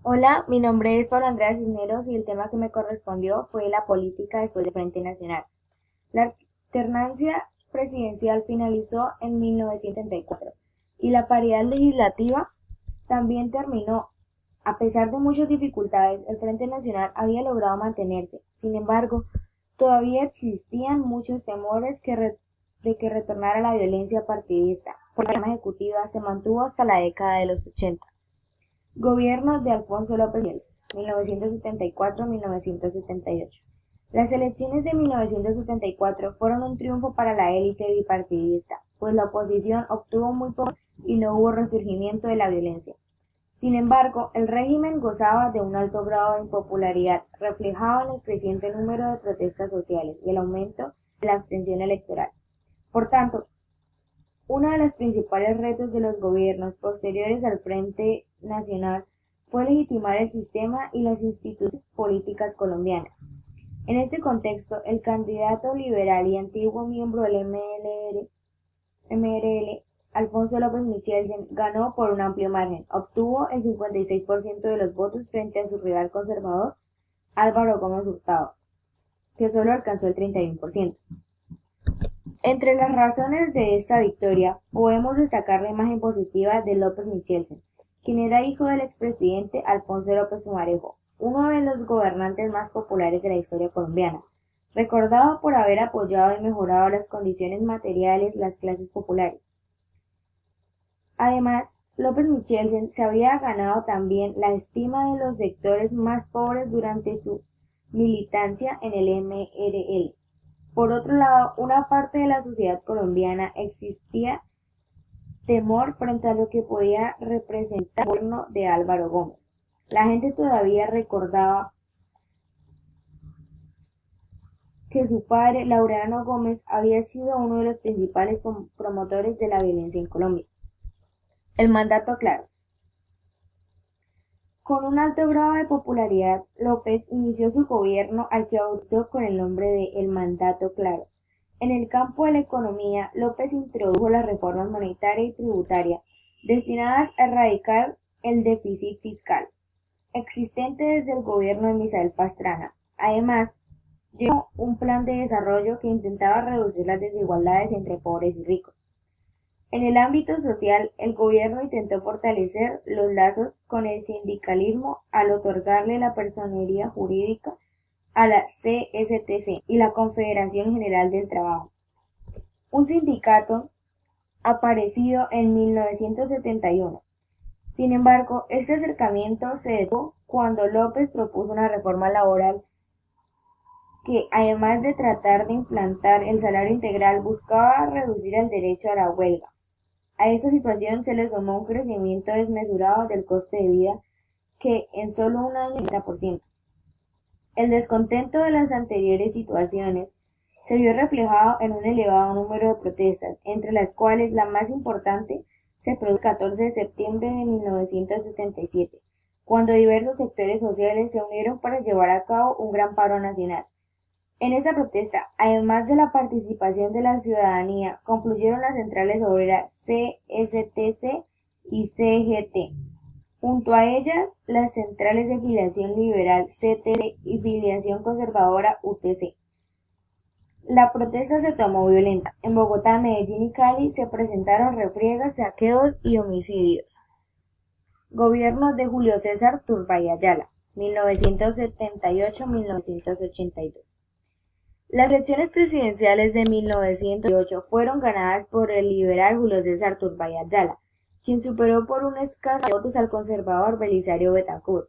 Hola, mi nombre es Pablo Andrea Cisneros y el tema que me correspondió fue la política después del Frente Nacional. La alternancia presidencial finalizó en 1974 y la paridad legislativa también terminó. A pesar de muchas dificultades, el Frente Nacional había logrado mantenerse. Sin embargo, todavía existían muchos temores de que retornara la violencia partidista, porque la ejecutiva se mantuvo hasta la década de los 80. Gobierno de Alfonso López Bielsa, 1974-1978. Las elecciones de 1974 fueron un triunfo para la élite bipartidista, pues la oposición obtuvo muy poco y no hubo resurgimiento de la violencia. Sin embargo, el régimen gozaba de un alto grado de impopularidad, reflejado en el creciente número de protestas sociales y el aumento de la abstención electoral. Por tanto, uno de los principales retos de los gobiernos posteriores al Frente Nacional fue legitimar el sistema y las instituciones políticas colombianas. En este contexto, el candidato liberal y antiguo miembro del MRL, Alfonso López Michelsen, ganó por un amplio margen. Obtuvo el 56% de los votos frente a su rival conservador, Álvaro Gómez Hurtado, que solo alcanzó el 31%. Entre las razones de esta victoria, podemos destacar la imagen positiva de López Michelsen, quien era hijo del expresidente Alfonso López Pumarejo, uno de los gobernantes más populares de la historia colombiana, recordado por haber apoyado y mejorado las condiciones materiales de las clases populares. Además, López Michelsen se había ganado también la estima de los sectores más pobres durante su militancia en el MRL. Por otro lado, una parte de la sociedad colombiana existía temor frente a lo que podía representar el gobierno de Álvaro Gómez. La gente todavía recordaba que su padre, Laureano Gómez, había sido uno de los principales promotores de la violencia en Colombia. El mandato claro. Con un alto grado de popularidad, López inició su gobierno al que bautizó con el nombre de El Mandato Claro. En el campo de la economía, López introdujo las reformas monetaria y tributaria destinadas a erradicar el déficit fiscal existente desde el gobierno de Misael Pastrana. Además, llevó un plan de desarrollo que intentaba reducir las desigualdades entre pobres y ricos. En el ámbito social, el gobierno intentó fortalecer los lazos con el sindicalismo al otorgarle la personería jurídica a la CSTC y la Confederación General del Trabajo, un sindicato aparecido en 1971. Sin embargo, este acercamiento se detuvo cuando López propuso una reforma laboral que, además de tratar de implantar el salario integral, buscaba reducir el derecho a la huelga. A esta situación se le sumó un crecimiento desmesurado del coste de vida que en solo un año 30%. El descontento de las anteriores situaciones se vio reflejado en un elevado número de protestas, entre las cuales la más importante se produjo el 14 de septiembre de 1977, cuando diversos sectores sociales se unieron para llevar a cabo un gran paro nacional. En esta protesta, además de la participación de la ciudadanía, confluyeron las centrales obreras CSTC y CGT. Junto a ellas, las centrales de filiación liberal CTC y filiación conservadora UTC. La protesta se tomó violenta. En Bogotá, Medellín y Cali se presentaron refriegas, saqueos y homicidios. Gobierno de Julio César Turbay Ayala, 1978-1982. Las elecciones presidenciales de 1908 fueron ganadas por el liberal Julio César Turbay Ayala, quien superó por un escaso de votos al conservador Belisario Betancourt.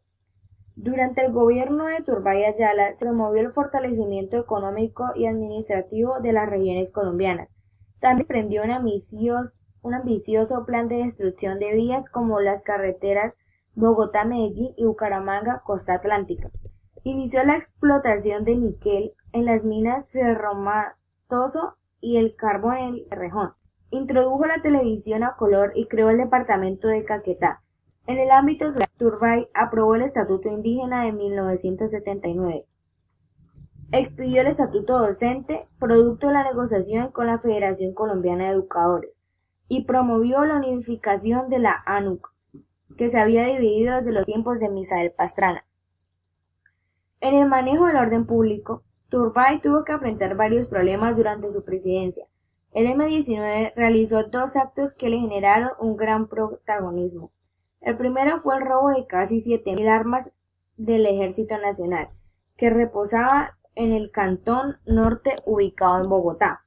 Durante el gobierno de Turbay Ayala se promovió el fortalecimiento económico y administrativo de las regiones colombianas. También emprendió un ambicioso plan de destrucción de vías como las carreteras Bogotá-Medellín y Bucaramanga-Costa Atlántica. Inició la explotación de níquel en las minas Cerro Matoso y el carbón en el Cerrejón. Introdujo la televisión a color y creó el departamento de Caquetá. En el ámbito social, Turbay aprobó el Estatuto Indígena de 1979. Expidió el Estatuto Docente, producto de la negociación con la Federación Colombiana de Educadores, y promovió la unificación de la ANUC. que se había dividido desde los tiempos de Misael Pastrana. En el manejo del orden público, Turbay tuvo que enfrentar varios problemas durante su presidencia. El M-19 realizó dos actos que le generaron un gran protagonismo. El primero fue el robo de casi 7.000 armas del Ejército Nacional, que reposaba en el Cantón Norte ubicado en Bogotá.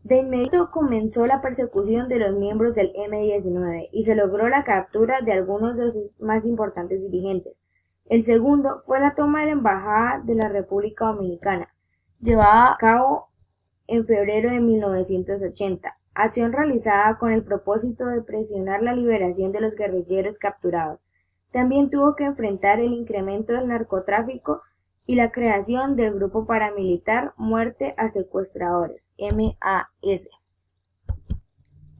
De inmediato comenzó la persecución de los miembros del M-19 y se logró la captura de algunos de sus más importantes dirigentes. El segundo fue la toma de la Embajada de la República Dominicana, llevada a cabo en febrero de 1980, acción realizada con el propósito de presionar la liberación de los guerrilleros capturados. También tuvo que enfrentar el incremento del narcotráfico y la creación del grupo paramilitar Muerte a Secuestradores, MAS.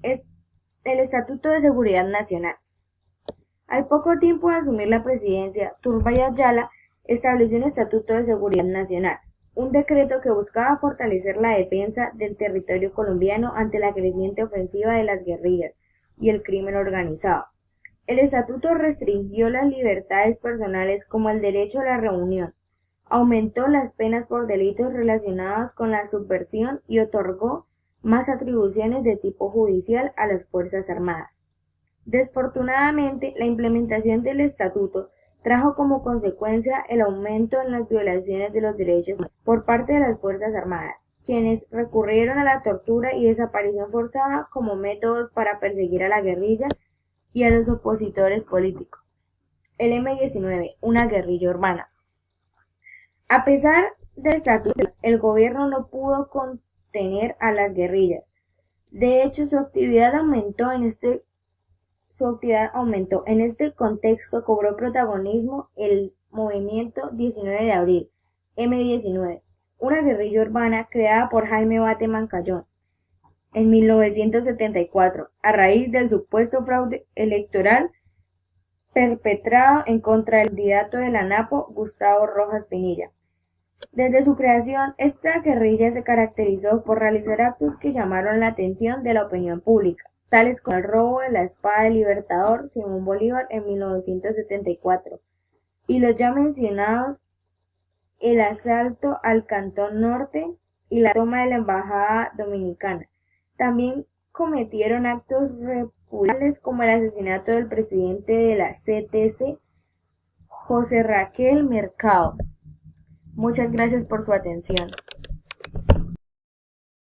El Estatuto de Seguridad Nacional. Al poco tiempo de asumir la presidencia, Turbay Ayala estableció un Estatuto de Seguridad Nacional, un decreto que buscaba fortalecer la defensa del territorio colombiano ante la creciente ofensiva de las guerrillas y el crimen organizado. El estatuto restringió las libertades personales como el derecho a la reunión, aumentó las penas por delitos relacionados con la subversión y otorgó más atribuciones de tipo judicial a las Fuerzas Armadas. Desfortunadamente, la implementación del estatuto trajo como consecuencia el aumento en las violaciones de los derechos por parte de las Fuerzas Armadas, quienes recurrieron a la tortura y desaparición forzada como métodos para perseguir a la guerrilla y a los opositores políticos. El M-19, una guerrilla urbana. A pesar del estatuto, el gobierno no pudo contener a las guerrillas. De hecho, su actividad aumentó. En este contexto cobró protagonismo el movimiento 19 de abril, M-19, una guerrilla urbana creada por Jaime Bate Mancayón en 1974, a raíz del supuesto fraude electoral perpetrado en contra del candidato de la Napo, Gustavo Rojas Pinilla. Desde su creación, esta guerrilla se caracterizó por realizar actos que llamaron la atención de la opinión pública, tales como el robo de la espada del libertador Simón Bolívar en 1974, y los ya mencionados, el asalto al Cantón Norte y la toma de la Embajada Dominicana. También cometieron actos repudiables como el asesinato del presidente de la CTC, José Raquel Mercado. Muchas gracias por su atención.